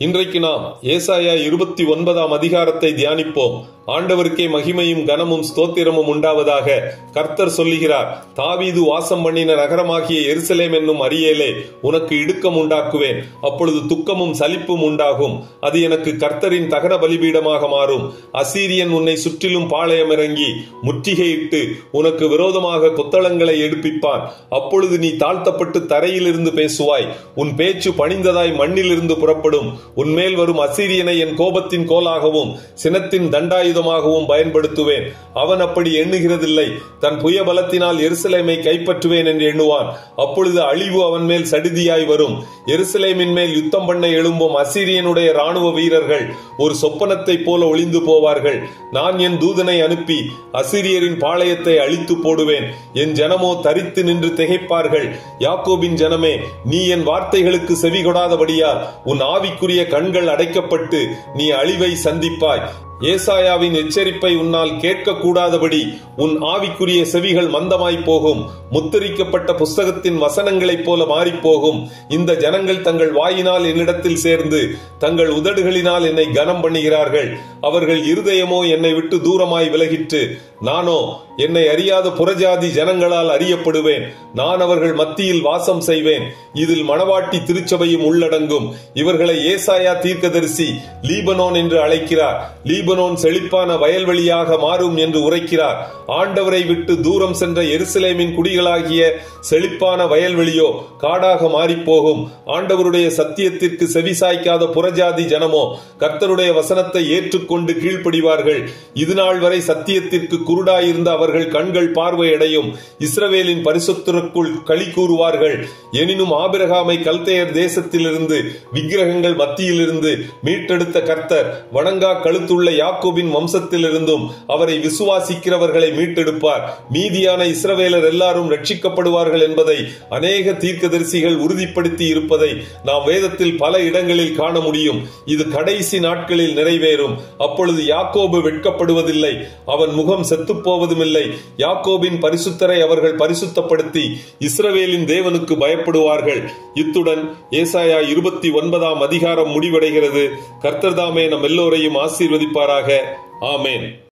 இன்றைக்கு நாம் ஏசாயா 29 அதிகாரத்தை தியானிப்போம். ஆண்டவருக்கே மகிமையும் கனமும் ஸ்தோத்திரமும் உண்டாவதாக. கர்த்தர் சொல்லுகிறார், தாவீது வாசம் பண்ணின நகரமாகிய எருசலேம் என்னும் அரியேலே உனக்கு இடுக்கம் உண்டாக்குவேன். அப்பொழுது துக்கமும் சலிப்பும் உண்டாகும். அது எனக்கு கர்த்தரின் தகன பலிபீடமாக மாறும். அசீரியன் உன்னை சுற்றிலும் பாளையம் இறங்கி முற்றுகையிட்டு உனக்கு விரோதமாக கொத்தளங்களை எடுப்பிப்பான். அப்பொழுது நீ தாழ்த்தப்பட்டு தரையிலிருந்து பேசுவாய். உன் பேச்சு பணிந்ததாய் மண்ணிலிருந்து புறப்படும். உன்மேல் வரும் அசீரியனை என் கோபத்தின் கோலாகவும் சினத்தின் தண்டாயுதமாகவும் பயன்படுத்துவேன். அவன் அப்படி எண்ணுகிறதில்லை. தன் புய பலத்தினால் எருசலேமை கைப்பற்றுவேன் என்று எண்ணுவான். அப்பொழுது அழிவு அவன் மேல் சடிதியாய் வரும். எருசலேமின் மேல் யுத்தம் பண்ண எழும்பும் அசீரியனுடைய ராணுவ வீரர்கள் ஒரு சொப்பனத்தை போல ஒளிந்து போவார்கள். நான் என் தூதனை அனுப்பி அசீரியரின் பாளையத்தை அழித்து போடுவேன். என் ஜனமோ தரித்து நின்று திகைப்பார்கள். யாக்கோபின் ஜனமே, நீ என் வார்த்தைகளுக்கு செவி கொடாதபடியால் உன் ஆவிக்குரிய கண்கள் அடைக்கப்பட்டு நீ அழிவை சந்திப்பாய். ஏசாயாவின் எச்சரிப்பை உன்னால் கேட்க கூடாதபடி உன் ஆவிக்குரிய செவிகள் மந்தமாய் போகும். முத்திரிக்கப்பட்ட புஸ்தகத்தின் வசனங்களைப் போல மாறிப்போகும். இந்த ஜனங்கள் தங்கள் வாயினால் என்னிடத்தில் சேர்ந்து தங்கள் உதடுகளினால் என்னை கனம் பண்ணுகிறார்கள். அவர்கள் இருதயமோ என்னை விட்டு தூரமாய் விலகிற்று. நானோ என்னை அறியாத புறஜாதி ஜனங்களால் அறியப்படுவேன். நான் அவர்கள் மத்தியில் வாசம் செய்வேன். இதில் மணவாட்டி திருச்சபையும் உள்ளடங்கும். இவர்களை ஏசாயா தீர்க்கதரிசி லீபனோன் என்று அழைக்கிறார். லீபனோன் செழிப்பான வயல்வெளியாக மாறும் என்று உரைக்கிறார். ஆண்டவரை விட்டு தூரம் சென்ற எருசலேமின் குடிகளாகிய செழிப்பான வயல்வெளியோ காடாக மாறிப்போகும். ஆண்டவருடைய சத்தியத்திற்கு செவிசாய்க்காத புறஜாதி ஜனமோ கர்த்தருடைய வசனத்தை ஏற்றுக்கொண்டு கீழ்ப்படிவார்கள். இதுநாள் வரை சத்தியத்திற்கு குருடாயிருந்த அவர்கள் கண்கள் பார்வையடையும். இஸ்ரவேலின் பரிசுத்தருக்குள் களி கூறுவார்கள். எனினும் ஆபிரகாமை கல்தேயர் தேசத்திலிருந்து விக்கிரகங்கள் மத்தியிலிருந்து மீட்டெடுத்த கர்த்தர் வணங்கா கழுத்துள்ள யாக்கோபின் வம்சத்திலிருந்தும் அவரை விசுவாசிக்கிறவர்களை மீட்டெடுப்பார். மீதியான இஸ்ரவேலர் எல்லாரும் ரட்சிக்கப்படுவார்கள் என்பதை அநேக தீர்க்கதரிசிகள் உறுதிப்படுத்தி இருப்பதை நாம் வேதத்தில் பல இடங்களில் காண முடியும். இது கடைசி நாட்களில் நிறைவேறும். அப்பொழுது யாக்கோபு வெட்கப்படுவதில்லை, அவன் முகம் செத்துப் போவதுமில்லை. யாக்கோபின் பரிசுத்தரை அவர்கள் பரிசுத்தப்படுத்தி இஸ்ரவேலின் தேவனுக்கு பயப்படுவார்கள். இத்துடன் ஏசாயா 29 அதிகாரம் முடிவடைகிறது. கர்த்தர் தாமே நம் எல்லோரையும் ஆசீர்வதிப்பாராக. ஆமேன்.